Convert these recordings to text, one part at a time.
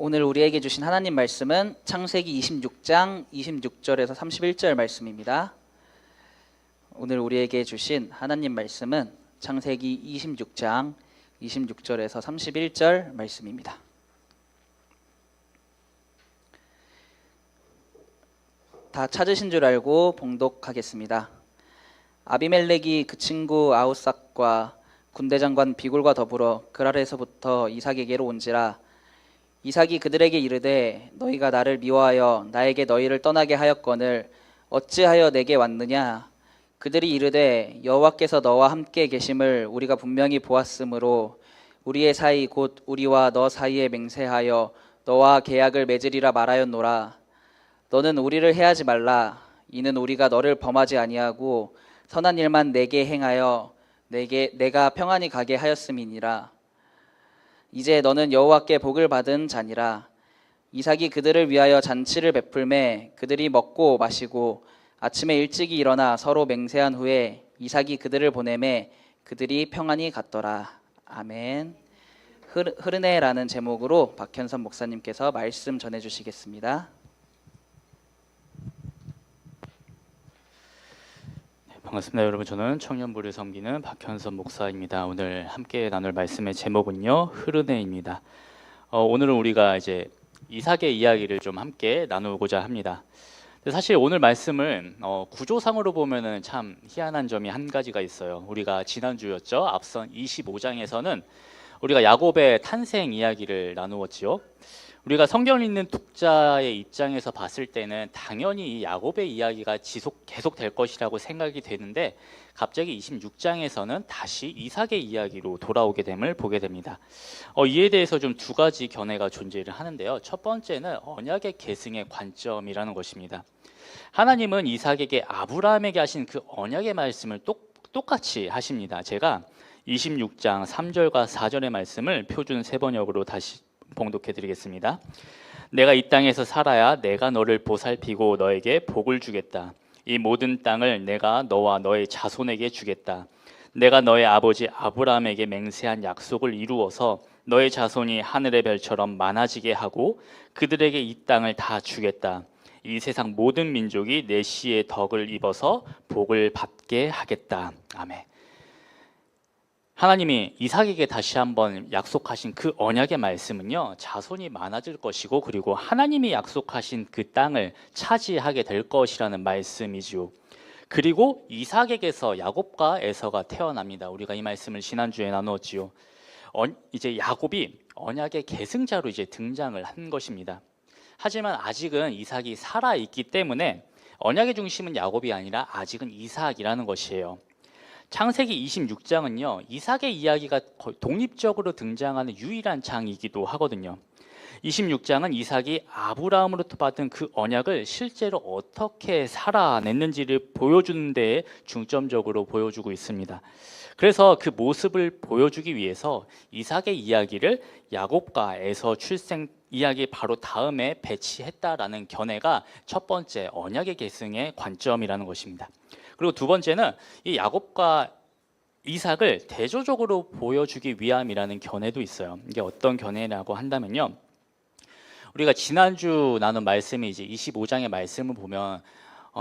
오늘 우리에게 주신 하나님 말씀은 창세기 26장 26절에서 31절 말씀입니다. 오늘 우리에게 주신 하나님 말씀은 창세기 26장 26절에서 31절 말씀입니다. 다 찾으신 줄 알고 봉독하겠습니다. 아비멜렉이 그 친구 아우삭과 군대장관 비골과 더불어 그랄에서부터 이삭에게로 온지라. 이삭이 그들에게 이르되 너희가 나를 미워하여 나에게 너희를 떠나게 하였거늘 어찌하여 내게 왔느냐. 그들이 이르되 여호와께서 너와 함께 계심을 우리가 분명히 보았으므로 우리의 사이 곧 우리와 너 사이에 맹세하여 너와 계약을 맺으리라 말하였노라. 너는 우리를 해하지 말라. 이는 우리가 너를 범하지 아니하고 선한 일만 내게 행하여 내가 평안히 가게 하였음이니라. 이제 너는 여호와께 복을 받은 자니라. 이삭이 그들을 위하여 잔치를 베풀매 그들이 먹고 마시고 아침에 일찍이 일어나 서로 맹세한 후에 이삭이 그들을 보내매 그들이 평안히 갔더라. 아멘. 흐르네라는 제목으로 박현선 목사님께서 말씀 전해주시겠습니다. 반갑습니다. 여러분, 저는 청년부를 섬기는 박현선 목사입니다. 오늘 함께 나눌 말씀의 제목은요, 흐르네입니다. 오늘은 우리가 이제 이삭의 이야기를 좀 함께 나누고자 합니다. 사실 오늘 말씀을 구조상으로 보면은 참 희한한 점이 한 가지가 있어요. 우리가 지난주였죠. 앞선 25장에서는 우리가 야곱의 탄생 이야기를 나누었지요. 우리가 성경을 읽는 독자의 입장에서 봤을 때는 당연히 이 야곱의 이야기가 계속 될 것이라고 생각이 되는데 갑자기 26장에서는 다시 이삭의 이야기로 돌아오게 됨을 보게 됩니다. 이에 대해서 좀 두 가지 견해가 존재를 하는데요. 첫 번째는 언약의 계승의 관점이라는 것입니다. 하나님은 이삭에게 아브라함에게 하신 그 언약의 말씀을 똑같이 하십니다. 제가 26장 3절과 4절의 말씀을 표준 세번역으로 다시 봉독해 드리겠습니다. 내가 이 땅에서 살아야 내가 너를 보살피고 너에게 복을 주겠다. 이 모든 땅을 내가 너와 너의 자손에게 주겠다. 내가 너의 아버지 아브라함에게 맹세한 약속을 이루어서 너의 자손이 하늘의 별처럼 많아지게 하고 그들에게 이 땅을 다 주겠다. 이 세상 모든 민족이 내 씨의 덕을 입어서 복을 받게 하겠다. 아멘. 하나님이 이삭에게 다시 한번 약속하신 그 언약의 말씀은요, 자손이 많아질 것이고 그리고 하나님이 약속하신 그 땅을 차지하게 될 것이라는 말씀이지요. 그리고 이삭에게서 야곱과 에서가 태어납니다. 우리가 이 말씀을 지난주에 나누었지요. 이제 야곱이 언약의 계승자로 이제 등장을 한 것입니다. 하지만 아직은 이삭이 살아 있기 때문에 언약의 중심은 야곱이 아니라 아직은 이삭이라는 것이에요. 창세기 26장은요, 이삭의 이야기가 거의 독립적으로 등장하는 유일한 장이기도 하거든요. 26장은 이삭이 아브라함으로부터 받은 그 언약을 실제로 어떻게 살아냈는지를 보여주는 데에 중점적으로 보여주고 있습니다. 그래서 그 모습을 보여주기 위해서 이삭의 이야기를 야곱과 에서 출생 이야기 바로 다음에 배치했다라는 견해가 첫 번째 언약의 계승의 관점이라는 것입니다. 그리고 두 번째는 이 야곱과 이삭을 대조적으로 보여주기 위함이라는 견해도 있어요. 이게 어떤 견해라고 한다면요, 우리가 지난주 나눈 말씀이 이제 25장의 말씀을 보면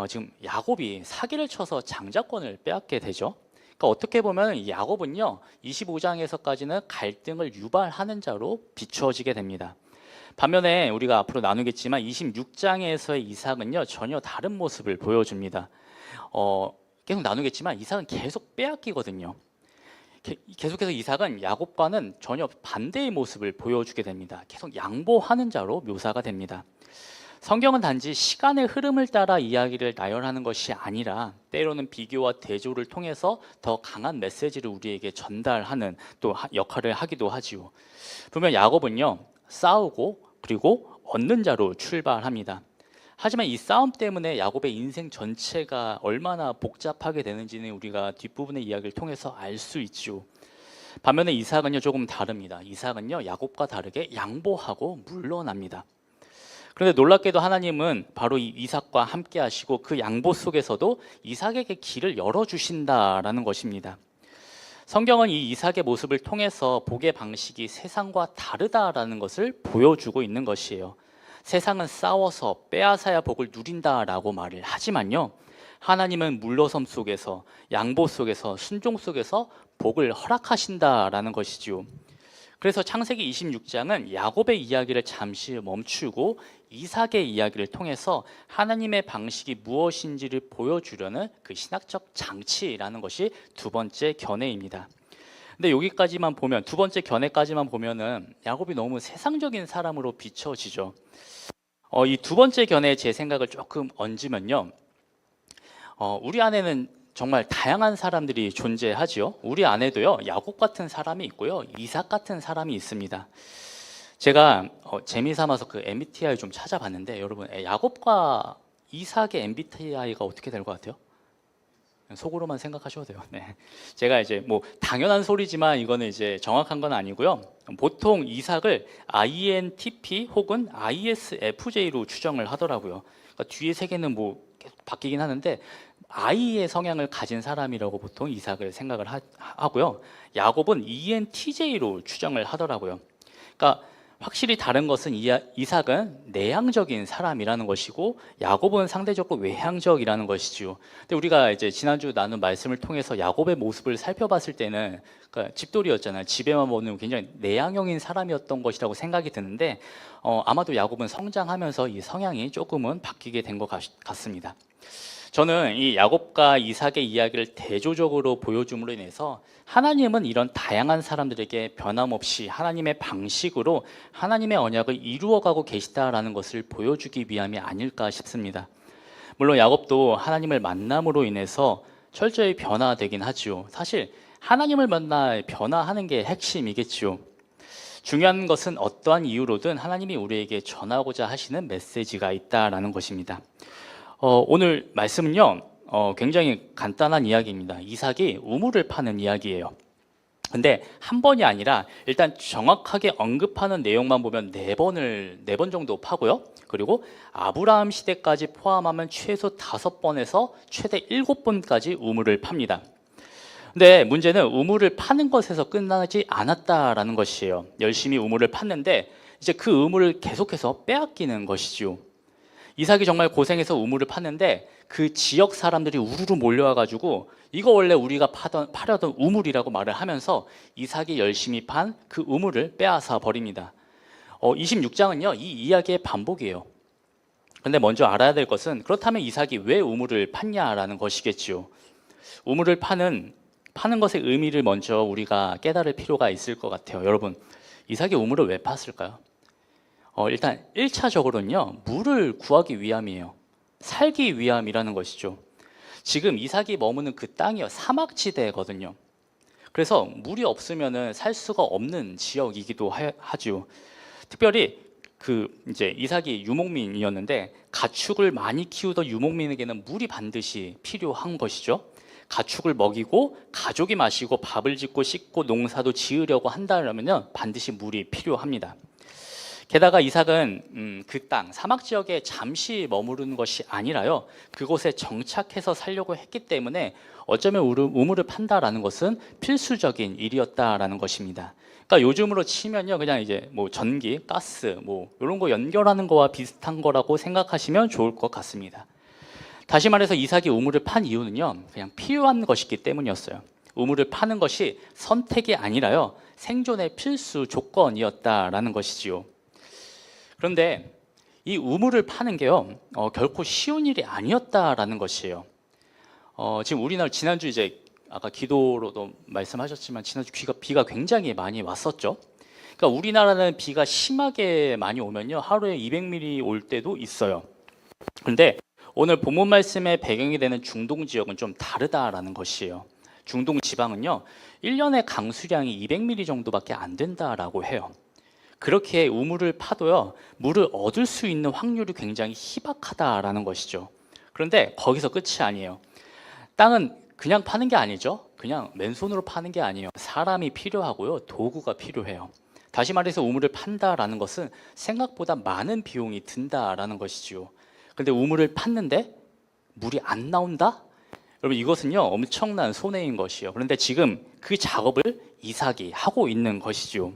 지금 야곱이 사기를 쳐서 장자권을 빼앗게 되죠. 그러니까 어떻게 보면 야곱은요 25장에서까지는 갈등을 유발하는 자로 비추어지게 됩니다. 반면에 우리가 앞으로 나누겠지만 26장에서의 이삭은요 전혀 다른 모습을 보여줍니다. 계속 나누겠지만 이삭은 계속 빼앗기거든요. 계속해서 이삭은 야곱과는 전혀 반대의 모습을 보여주게 됩니다. 계속 양보하는 자로 묘사가 됩니다. 성경은 단지 시간의 흐름을 따라 이야기를 나열하는 것이 아니라 때로는 비교와 대조를 통해서 더 강한 메시지를 우리에게 전달하는 또 역할을 하기도 하지요. 보면 야곱은요 싸우고 그리고 얻는 자로 출발합니다. 하지만 이 싸움 때문에 야곱의 인생 전체가 얼마나 복잡하게 되는지는 우리가 뒷부분의 이야기를 통해서 알 수 있죠. 반면에 이삭은요 조금 다릅니다. 이삭은요 야곱과 다르게 양보하고 물러납니다. 그런데 놀랍게도 하나님은 바로 이 이삭과 함께 하시고 그 양보 속에서도 이삭에게 길을 열어주신다라는 것입니다. 성경은 이 이삭의 모습을 통해서 복의 방식이 세상과 다르다라는 것을 보여주고 있는 것이에요. 세상은 싸워서 빼앗아야 복을 누린다라고 말을 하지만요, 하나님은 물러섬 속에서, 양보 속에서, 순종 속에서 복을 허락하신다라는 것이지요. 그래서 창세기 26장은 야곱의 이야기를 잠시 멈추고 이삭의 이야기를 통해서 하나님의 방식이 무엇인지를 보여주려는 그 신학적 장치라는 것이 두 번째 견해입니다. 근데 여기까지만 보면, 두 번째 견해까지만 보면은 야곱이 너무 세상적인 사람으로 비춰지죠. 이 두 번째 견해에 제 생각을 조금 얹으면요, 우리 안에는 정말 다양한 사람들이 존재하지요. 우리 안에도요, 야곱 같은 사람이 있고요, 이삭 같은 사람이 있습니다. 제가 재미삼아서 그 MBTI 좀 찾아봤는데, 여러분, 야곱과 이삭의 MBTI가 어떻게 될 것 같아요? 속으로만 생각하셔도 돼요. 네. 제가 이제 뭐 당연한 소리지만 이거는 이제 정확한 건 아니고요. 보통 이삭을 INTP 혹은 ISFJ로 추정을 하더라고요. 그러니까 뒤에 세 개는 뭐 계속 바뀌긴 하는데 I의 성향을 가진 사람이라고 보통 이삭을 생각을 하고요. 야곱은 ENTJ로 추정을 하더라고요. 그러니까 확실히 다른 것은 이삭은 내향적인 사람이라는 것이고 야곱은 상대적으로 외향적이라는 것이죠. 근데 우리가 이제 지난주 나눈 말씀을 통해서 야곱의 모습을 살펴봤을 때는, 그러니까 집돌이였잖아요. 집에만 머무는 굉장히 내향형인 사람이었던 것이라고 생각이 드는데, 아마도 야곱은 성장하면서 이 성향이 조금은 바뀌게 된 것 같습니다. 저는 이 야곱과 이삭의 이야기를 대조적으로 보여줌으로 인해서 하나님은 이런 다양한 사람들에게 변함없이 하나님의 방식으로 하나님의 언약을 이루어가고 계시다라는 것을 보여주기 위함이 아닐까 싶습니다. 물론 야곱도 하나님을 만남으로 인해서 철저히 변화되긴 하지요. 사실 하나님을 만나 변화하는 게 핵심이겠지요. 중요한 것은 어떠한 이유로든 하나님이 우리에게 전하고자 하시는 메시지가 있다라는 것입니다. 오늘 말씀은요, 굉장히 간단한 이야기입니다. 이삭이 우물을 파는 이야기예요. 근데 한 번이 아니라 일단 정확하게 언급하는 내용만 보면 네 번 정도 파고요. 그리고 아브라함 시대까지 포함하면 최소 5번에서 최대 7번까지 우물을 팝니다. 근데 문제는 우물을 파는 것에서 끝나지 않았다라는 것이에요. 열심히 우물을 팠는데 이제 그 우물을 계속해서 빼앗기는 것이죠. 이삭이 정말 고생해서 우물을 팠는데 그 지역 사람들이 우르르 몰려와가지고 이거 원래 우리가 파려던 우물이라고 말을 하면서 이삭이 열심히 판 그 우물을 빼앗아 버립니다. 26장은요, 이 이야기의 반복이에요. 근데 먼저 알아야 될 것은, 그렇다면 이삭이 왜 우물을 팠냐라는 것이겠지요. 우물을 파는 것의 의미를 먼저 우리가 깨달을 필요가 있을 것 같아요. 여러분, 이삭이 우물을 왜 팠을까요? 일단 1차적으로는요, 물을 구하기 위함이에요. 살기 위함이라는 것이죠. 지금 이삭이 머무는 그 땅이요, 사막지대거든요. 그래서 물이 없으면은 살 수가 없는 지역이기도 하죠. 특별히 이제 이삭이 유목민이었는데 가축을 많이 키우던 유목민에게는 물이 반드시 필요한 것이죠. 가축을 먹이고 가족이 마시고 밥을 짓고 씻고 농사도 지으려고 한다면요, 반드시 물이 필요합니다. 게다가 이삭은 그 땅, 사막 지역에 잠시 머무르는 것이 아니라요, 그곳에 정착해서 살려고 했기 때문에 어쩌면 우물을 판다라는 것은 필수적인 일이었다라는 것입니다. 그러니까 요즘으로 치면요, 그냥 이제 뭐 전기, 가스, 뭐 이런 거 연결하는 거와 비슷한 거라고 생각하시면 좋을 것 같습니다. 다시 말해서 이삭이 우물을 판 이유는요, 그냥 필요한 것이기 때문이었어요. 우물을 파는 것이 선택이 아니라요, 생존의 필수 조건이었다라는 것이지요. 그런데 이 우물을 파는 게요, 결코 쉬운 일이 아니었다라는 것이에요. 지금 우리나라 지난주 이제 아까 기도로도 말씀하셨지만 지난주 비가 굉장히 많이 왔었죠. 그러니까 우리나라는 비가 심하게 많이 오면요, 하루에 200mm 올 때도 있어요. 그런데 오늘 본문 말씀의 배경이 되는 중동 지역은 좀 다르다라는 것이에요. 중동 지방은요, 1년의 강수량이 200mm 정도밖에 안 된다라고 해요. 그렇게 우물을 파도요, 물을 얻을 수 있는 확률이 굉장히 희박하다라는 것이죠. 그런데 거기서 끝이 아니에요. 땅은 그냥 파는 게 아니죠. 그냥 맨손으로 파는 게 아니에요. 사람이 필요하고요, 도구가 필요해요. 다시 말해서 우물을 판다라는 것은 생각보다 많은 비용이 든다라는 것이지요. 그런데 우물을 팠는데 물이 안 나온다? 여러분 이것은요 엄청난 손해인 것이요. 그런데 지금 그 작업을 이삭이 하고 있는 것이죠.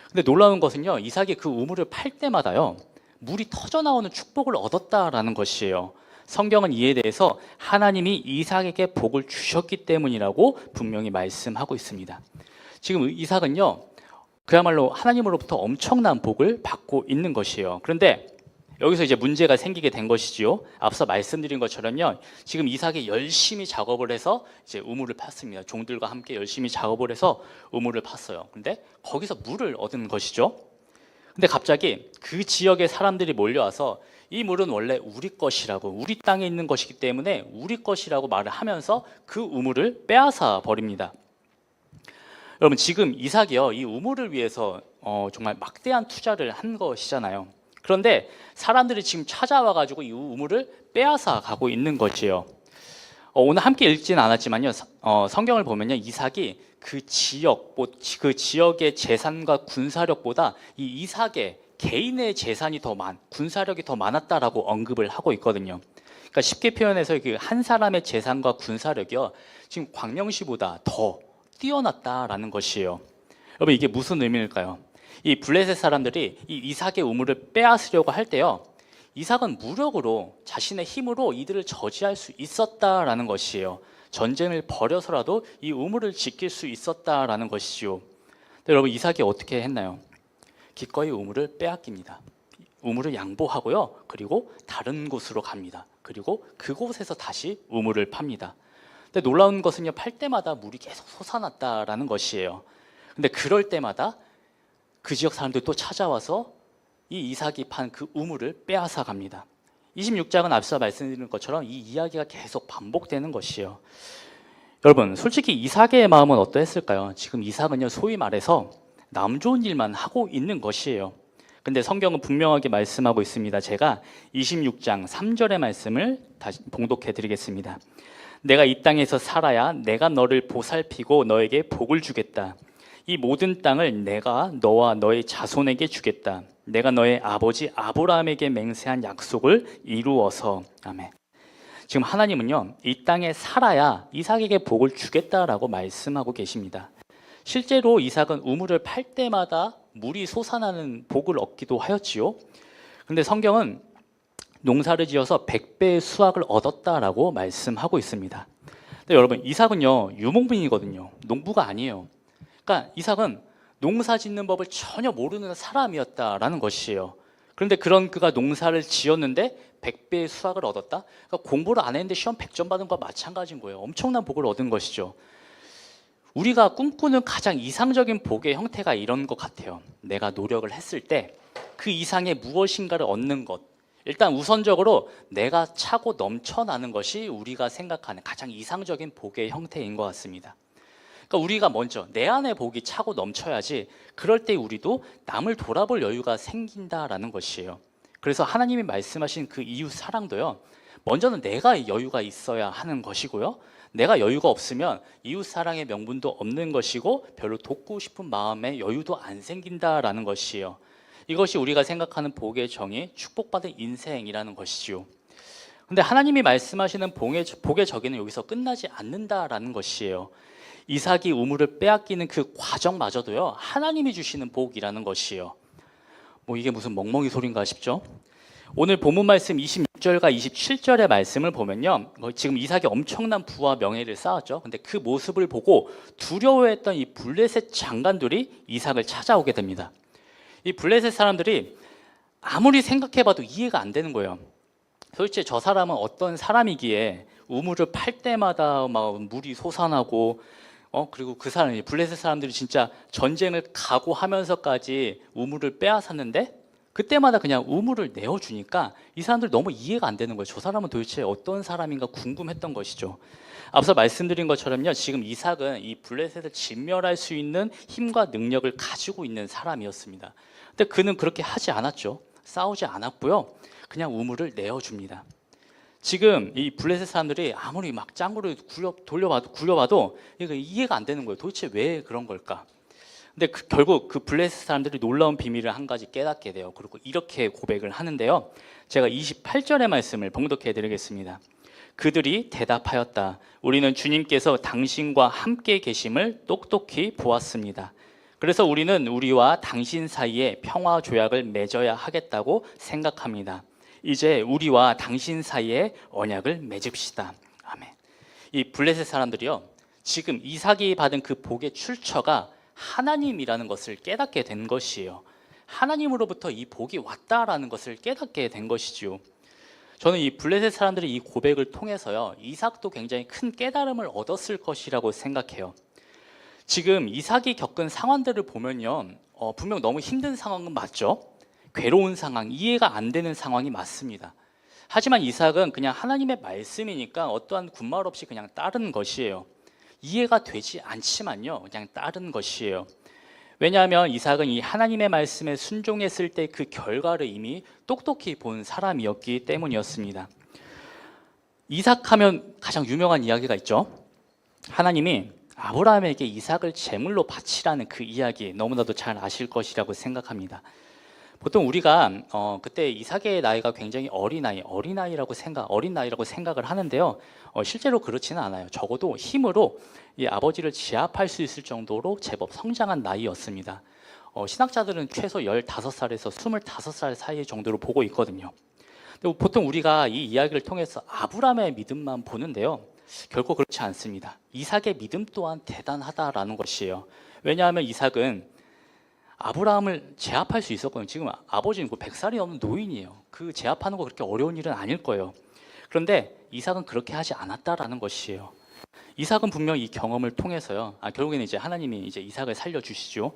근데 놀라운 것은요 이삭이 그 우물을 팔 때마다요 물이 터져 나오는 축복을 얻었다라는 것이에요. 성경은 이에 대해서 하나님이 이삭에게 복을 주셨기 때문이라고 분명히 말씀하고 있습니다. 지금 이삭은요 그야말로 하나님으로부터 엄청난 복을 받고 있는 것이에요. 그런데 여기서 이제 문제가 생기게 된 것이지요. 앞서 말씀드린 것처럼요. 지금 이삭이 열심히 작업을 해서 이제 우물을 팠습니다. 종들과 함께 열심히 작업을 해서 우물을 팠어요. 근데 거기서 물을 얻은 것이죠. 근데 갑자기 그 지역의 사람들이 몰려와서 이 물은 원래 우리 것이라고, 우리 땅에 있는 것이기 때문에 우리 것이라고 말을 하면서 그 우물을 빼앗아 버립니다. 여러분 지금 이삭이요 이 우물을 위해서 정말 막대한 투자를 한 것이잖아요. 그런데 사람들이 지금 찾아와 가지고 이 우물을 빼앗아 가고 있는 것이에요. 오늘 함께 읽지는 않았지만요 성경을 보면요 이삭이 그 지역의 재산과 군사력보다 이 이삭의 개인의 재산이 군사력이 더 많았다라고 언급을 하고 있거든요. 그러니까 쉽게 표현해서 그 한 사람의 재산과 군사력이요 지금 광명시보다 더 뛰어났다라는 것이에요. 여러분 이게 무슨 의미일까요? 이 블레셋 사람들이 이 이삭의 우물을 빼앗으려고 할 때요 이삭은 무력으로 자신의 힘으로 이들을 저지할 수 있었다라는 것이에요. 전쟁을 벌여서라도 이 우물을 지킬 수 있었다라는 것이죠. 근데 여러분 이삭이 어떻게 했나요? 기꺼이 우물을 빼앗깁니다. 우물을 양보하고요 그리고 다른 곳으로 갑니다. 그리고 그곳에서 다시 우물을 팝니다. 근데 놀라운 것은요 팔 때마다 물이 계속 솟아났다라는 것이에요. 근데 그럴 때마다 그 지역 사람들이 또 찾아와서 이 이삭이 판 그 우물을 빼앗아 갑니다. 26장은 앞서 말씀드린 것처럼 이 이야기가 계속 반복되는 것이에요. 여러분 솔직히 이삭의 마음은 어떠했을까요? 지금 이삭은요 소위 말해서 남 좋은 일만 하고 있는 것이에요. 근데 성경은 분명하게 말씀하고 있습니다. 제가 26장 3절의 말씀을 다시 봉독해 드리겠습니다. 내가 이 땅에서 살아야 내가 너를 보살피고 너에게 복을 주겠다. 이 모든 땅을 내가 너와 너의 자손에게 주겠다. 내가 너의 아버지 아브라함에게 맹세한 약속을 이루어서. 아멘. 지금 하나님은요 이 땅에 살아야 이삭에게 복을 주겠다라고 말씀하고 계십니다. 실제로 이삭은 우물을 팔 때마다 물이 솟아나는 복을 얻기도 하였지요. 그런데 성경은 농사를 지어서 100배의 수확을 얻었다라고 말씀하고 있습니다. 근데 여러분 이삭은요 유목민이거든요. 농부가 아니에요. 그러니까 이삭은 농사 짓는 법을 전혀 모르는 사람이었다라는 것이에요. 그런데 그런 그가 농사를 지었는데 100배의 수확을 얻었다? 그러니까 공부를 안 했는데 시험 100점 받은 것과 마찬가지인 거예요. 엄청난 복을 얻은 것이죠. 우리가 꿈꾸는 가장 이상적인 복의 형태가 이런 것 같아요. 내가 노력을 했을 때 그 이상의 무엇인가를 얻는 것. 일단 우선적으로 내가 차고 넘쳐나는 것이 우리가 생각하는 가장 이상적인 복의 형태인 것 같습니다. 그러니까 우리가 먼저 내 안에 복이 차고 넘쳐야지 그럴 때 우리도 남을 돌아볼 여유가 생긴다라는 것이에요. 그래서 하나님이 말씀하신 그 이웃 사랑도요 먼저는 내가 여유가 있어야 하는 것이고요 내가 여유가 없으면 이웃 사랑의 명분도 없는 것이고 별로 돕고 싶은 마음에 여유도 안 생긴다라는 것이에요. 이것이 우리가 생각하는 복의 정의, 축복받은 인생이라는 것이지요. 근데 하나님이 말씀하시는 복의 정의는 여기서 끝나지 않는다라는 것이에요. 이삭이 우물을 빼앗기는 그 과정마저도요 하나님이 주시는 복이라는 것이에요. 뭐 이게 무슨 멍멍이 소린가 싶죠? 오늘 본문 말씀 26절과 27절의 말씀을 보면요 지금 이삭이 엄청난 부와 명예를 쌓았죠. 근데 그 모습을 보고 두려워했던 이 블레셋 장관들이 이삭을 찾아오게 됩니다. 이 블레셋 사람들이 아무리 생각해봐도 이해가 안 되는 거예요. 도대체 저 사람은 어떤 사람이기에 우물을 팔 때마다 막 물이 솟아나고 그리고 그 사람이 블레셋 사람들이 진짜 전쟁을 각오하면서까지 우물을 빼앗았는데 그때마다 그냥 우물을 내어주니까 이 사람들 너무 이해가 안 되는 거예요. 저 사람은 도대체 어떤 사람인가 궁금했던 것이죠. 앞서 말씀드린 것처럼요 지금 이삭은 이 블레셋을 진멸할 수 있는 힘과 능력을 가지고 있는 사람이었습니다. 근데 그는 그렇게 하지 않았죠. 싸우지 않았고요 그냥 우물을 내어줍니다. 지금 이 블레셋 사람들이 아무리 막 짱구를 굴려봐도 이게 이해가 안 되는 거예요. 도대체 왜 그런 걸까? 근데 결국 그 블레셋 사람들이 놀라운 비밀을 한 가지 깨닫게 돼요. 그리고 이렇게 고백을 하는데요 제가 28절의 말씀을 봉독해 드리겠습니다. 그들이 대답하였다. 우리는 주님께서 당신과 함께 계심을 똑똑히 보았습니다. 그래서 우리는 우리와 당신 사이에 평화 조약을 맺어야 하겠다고 생각합니다. 이제 우리와 당신 사이에 언약을 맺읍시다. 아멘. 이 블레셋 사람들이요, 지금 이삭이 받은 그 복의 출처가 하나님이라는 것을 깨닫게 된 것이에요. 하나님으로부터 이 복이 왔다라는 것을 깨닫게 된 것이죠. 저는 이 블레셋 사람들의 이 고백을 통해서요, 이삭도 굉장히 큰 깨달음을 얻었을 것이라고 생각해요. 지금 이삭이 겪은 상황들을 보면요, 분명 너무 힘든 상황은 맞죠. 괴로운 상황, 이해가 안 되는 상황이 맞습니다. 하지만 이삭은 그냥 하나님의 말씀이니까 어떠한 군말 없이 그냥 따른 것이에요. 이해가 되지 않지만요, 그냥 따른 것이에요. 왜냐하면 이삭은 이 하나님의 말씀에 순종했을 때 그 결과를 이미 똑똑히 본 사람이었기 때문이었습니다. 이삭하면 가장 유명한 이야기가 있죠. 하나님이 아브라함에게 이삭을 제물로 바치라는 그 이야기, 너무나도 잘 아실 것이라고 생각합니다. 보통 우리가 그때 이삭의 나이가 굉장히 어린 나이라고 생각을 하는데요. 실제로 그렇지는 않아요. 적어도 힘으로 이 아버지를 제압할 수 있을 정도로 제법 성장한 나이였습니다. 신학자들은 최소 15살에서 25살 사이 정도로 보고 있거든요. 근데 보통 우리가 이 이야기를 통해서 아브라함의 믿음만 보는데요, 결코 그렇지 않습니다. 이삭의 믿음 또한 대단하다라는 것이에요. 왜냐하면 이삭은 아브라함을 제압할 수 있었거든요. 지금 아버지는 100살이 넘는 노인이에요. 그 제압하는 거 그렇게 어려운 일은 아닐 거예요. 그런데 이삭은 그렇게 하지 않았다라는 것이에요. 이삭은 분명 이 경험을 통해서요, 결국에는 이제 하나님이 이제 이삭을 살려주시죠.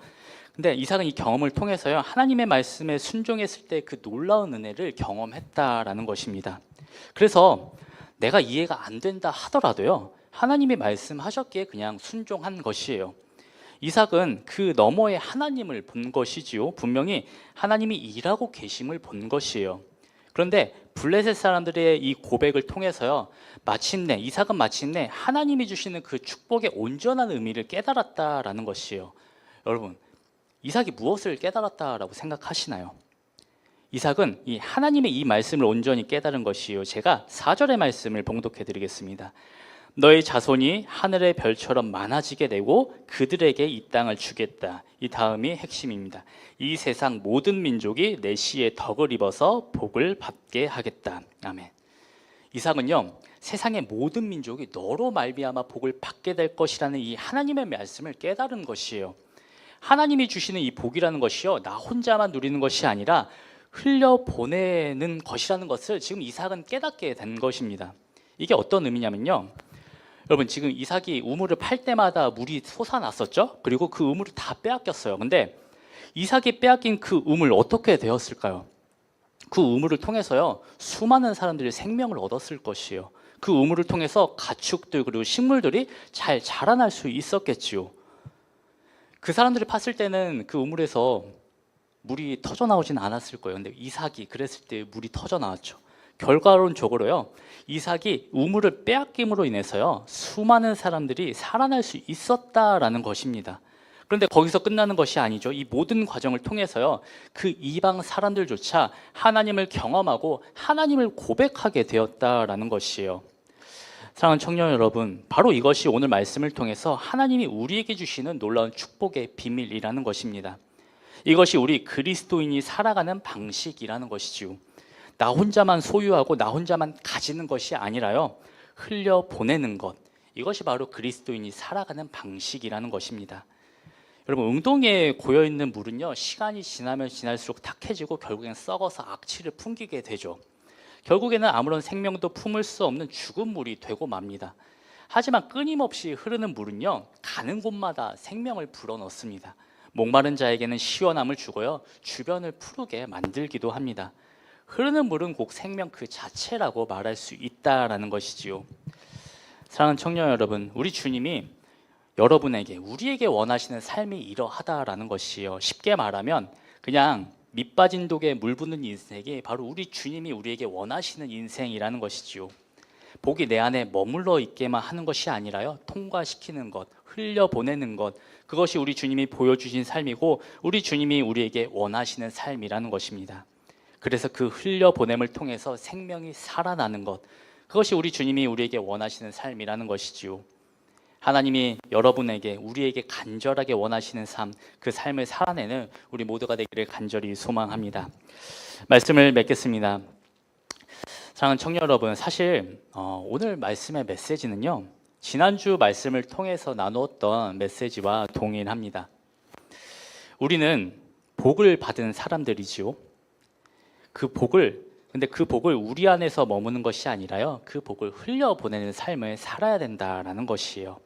근데 이삭은 이 경험을 통해서요, 하나님의 말씀에 순종했을 때 그 놀라운 은혜를 경험했다라는 것입니다. 그래서 내가 이해가 안 된다 하더라도요, 하나님이 말씀하셨기에 그냥 순종한 것이에요. 이삭은 그 너머에 하나님을 본 것이지요. 분명히 하나님이 일하고 계심을 본 것이에요. 그런데 블레셋 사람들의 이 고백을 통해서요, 이삭은 마침내 하나님이 주시는 그 축복의 온전한 의미를 깨달았다라는 것이에요. 여러분, 이삭이 무엇을 깨달았다라고 생각하시나요? 이삭은 이 하나님의 이 말씀을 온전히 깨달은 것이요. 제가 4절의 말씀을 봉독해 드리겠습니다. 너의 자손이 하늘의 별처럼 많아지게 되고 그들에게 이 땅을 주겠다. 이 다음이 핵심입니다. 이 세상 모든 민족이 내 씨의 덕을 입어서 복을 받게 하겠다. 아멘. 이삭은요, 세상의 모든 민족이 너로 말미암아 복을 받게 될 것이라는 이 하나님의 말씀을 깨달은 것이에요. 하나님이 주시는 이 복이라는 것이요, 나 혼자만 누리는 것이 아니라 흘려보내는 것이라는 것을 지금 이삭은 깨닫게 된 것입니다. 이게 어떤 의미냐면요, 여러분, 지금 이삭이 우물을 팔 때마다 물이 솟아났었죠. 그리고 그 우물을 다 빼앗겼어요. 근데 이삭이 빼앗긴 그 우물 어떻게 되었을까요? 그 우물을 통해서요, 수많은 사람들이 생명을 얻었을 것이에요. 그 우물을 통해서 가축들 그리고 식물들이 잘 자라날 수 있었겠지요. 그 사람들이 팠을 때는 그 우물에서 물이 터져 나오진 않았을 거예요. 근데 이삭이 그랬을 때 물이 터져 나왔죠. 결과론적으로요, 이삭이 우물을 빼앗김으로 인해서요, 수많은 사람들이 살아날 수 있었다라는 것입니다. 그런데 거기서 끝나는 것이 아니죠. 이 모든 과정을 통해서요, 그 이방 사람들조차 하나님을 경험하고 하나님을 고백하게 되었다라는 것이에요. 사랑하는 청년 여러분, 바로 이것이 오늘 말씀을 통해서 하나님이 우리에게 주시는 놀라운 축복의 비밀이라는 것입니다. 이것이 우리 그리스도인이 살아가는 방식이라는 것이지요. 나 혼자만 소유하고 나 혼자만 가지는 것이 아니라요, 흘려보내는 것, 이것이 바로 그리스도인이 살아가는 방식이라는 것입니다. 여러분, 웅덩이에 고여있는 물은요, 시간이 지나면 지날수록 탁해지고 결국엔 썩어서 악취를 풍기게 되죠. 결국에는 아무런 생명도 품을 수 없는 죽은 물이 되고 맙니다. 하지만 끊임없이 흐르는 물은요, 가는 곳마다 생명을 불어넣습니다. 목마른 자에게는 시원함을 주고요, 주변을 푸르게 만들기도 합니다. 흐르는 물은 곧 생명 그 자체라고 말할 수 있다라는 것이지요. 사랑하는 청년 여러분, 우리 주님이 여러분에게, 우리에게 원하시는 삶이 이러하다라는 것이요. 쉽게 말하면 그냥 밑 빠진 독에 물 붓는 인생이 바로 우리 주님이 우리에게 원하시는 인생이라는 것이지요. 복이 내 안에 머물러 있게만 하는 것이 아니라요, 통과시키는 것, 흘려보내는 것, 그것이 우리 주님이 보여주신 삶이고 우리 주님이 우리에게 원하시는 삶이라는 것입니다. 그래서 그 흘려보냄을 통해서 생명이 살아나는 것, 그것이 우리 주님이 우리에게 원하시는 삶이라는 것이지요. 하나님이 여러분에게, 우리에게 간절하게 원하시는 삶, 그 삶을 살아내는 우리 모두가 되기를 간절히 소망합니다. 말씀을 맺겠습니다. 사랑하는 청년 여러분, 사실 오늘 말씀의 메시지는요, 지난주 말씀을 통해서 나누었던 메시지와 동일합니다. 우리는 복을 받은 사람들이지요. 근데 그 복을 우리 안에서 머무는 것이 아니라요, 그 복을 흘려보내는 삶을 살아야 된다라는 것이에요.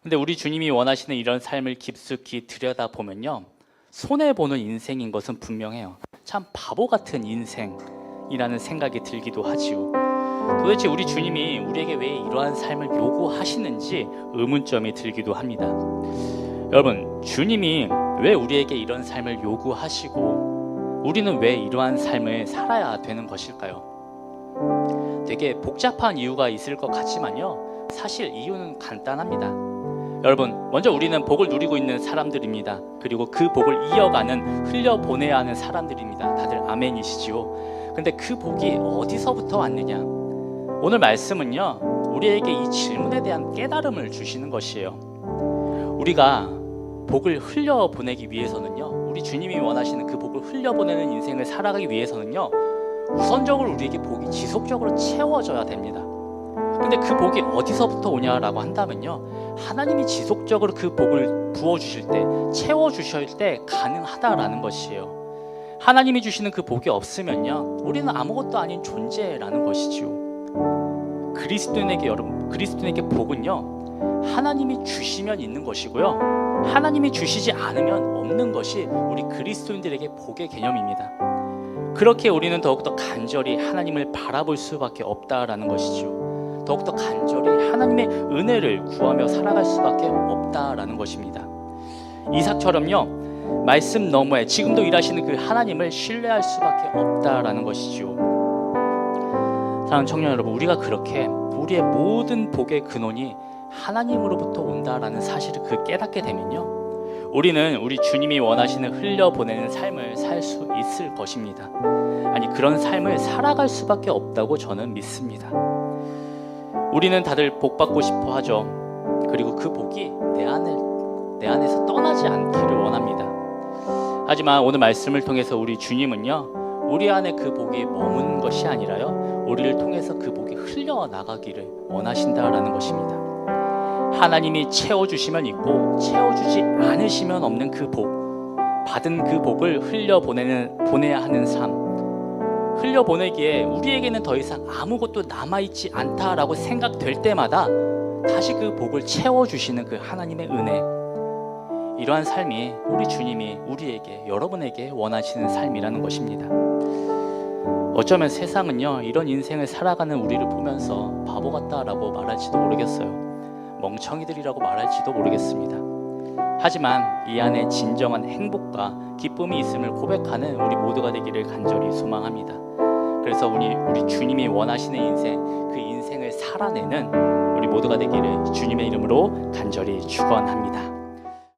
근데 우리 주님이 원하시는 이런 삶을 깊숙이 들여다보면요, 손해보는 인생인 것은 분명해요. 참 바보 같은 인생이라는 생각이 들기도 하지요. 도대체 우리 주님이 우리에게 왜 이러한 삶을 요구하시는지 의문점이 들기도 합니다. 여러분, 주님이 왜 우리에게 이런 삶을 요구하시고 우리는 왜 이러한 삶을 살아야 되는 것일까요? 되게 복잡한 이유가 있을 것 같지만요, 사실 이유는 간단합니다. 여러분, 먼저 우리는 복을 누리고 있는 사람들입니다. 그리고 그 복을 이어가는, 흘려보내야 하는 사람들입니다. 다들 아멘이시지요? 근데 그 복이 어디서부터 왔느냐? 오늘 말씀은요, 우리에게 이 질문에 대한 깨달음을 주시는 것이에요. 우리가 복을 흘려보내기 위해서는요, 우리 주님이 원하시는 그 복을 흘려보내는 인생을 살아가기 위해서는요, 우선적으로 우리에게 복이 지속적으로 채워져야 됩니다. 근데 그 복이 어디서부터 오냐라고 한다면요, 하나님이 지속적으로 그 복을 부어주실 때, 채워주실 때 가능하다라는 것이에요. 하나님이 주시는 그 복이 없으면요, 우리는 아무것도 아닌 존재라는 것이지요. 그리스도인에게 복은요, 하나님이 주시면 있는 것이고요, 하나님이 주시지 않으면 없는 것이 우리 그리스도인들에게 복의 개념입니다. 그렇게 우리는 더욱더 간절히 하나님을 바라볼 수밖에 없다라는 것이죠. 더욱더 간절히 하나님의 은혜를 구하며 살아갈 수밖에 없다라는 것입니다. 이삭처럼요, 말씀 너머에 지금도 일하시는 그 하나님을 신뢰할 수밖에 없다라는 것이죠. 사랑하는 청년 여러분, 우리가 그렇게 우리의 모든 복의 근원이 하나님으로부터 온다라는 사실을 깨닫게 되면요, 우리는 우리 주님이 원하시는 흘려보내는 삶을 살 수 있을 것입니다. 아니, 그런 삶을 살아갈 수밖에 없다고 저는 믿습니다. 우리는 다들 복 받고 싶어 하죠. 그리고 그 복이 내 안에서 떠나지 않기를 원합니다. 하지만 오늘 말씀을 통해서 우리 주님은요, 우리 안에 그 복이 머무는 것이 아니라요, 우리를 통해서 그 복이 흘려나가기를 원하신다라는 것입니다. 하나님이 채워주시면 있고 채워주지 않으시면 없는 그 복, 받은 그 복을 흘려보내야 하는 삶, 흘려보내기에 우리에게는 더 이상 아무것도 남아있지 않다라고 생각될 때마다 다시 그 복을 채워주시는 그 하나님의 은혜, 이러한 삶이 우리 주님이 우리에게, 여러분에게 원하시는 삶이라는 것입니다. 어쩌면 세상은요, 이런 인생을 살아가는 우리를 보면서 바보 같다라고 말할지도 모르겠어요. 멍청이들이라고 말할지도 모르겠습니다. 하지만 이 안에 진정한 행복과 기쁨이 있음을 고백하는 우리 모두가 되기를 간절히 소망합니다. 그래서 우리 주님이 원하시는 인생, 그 인생을 살아내는 우리 모두가 되기를 주님의 이름으로 간절히 축원합니다.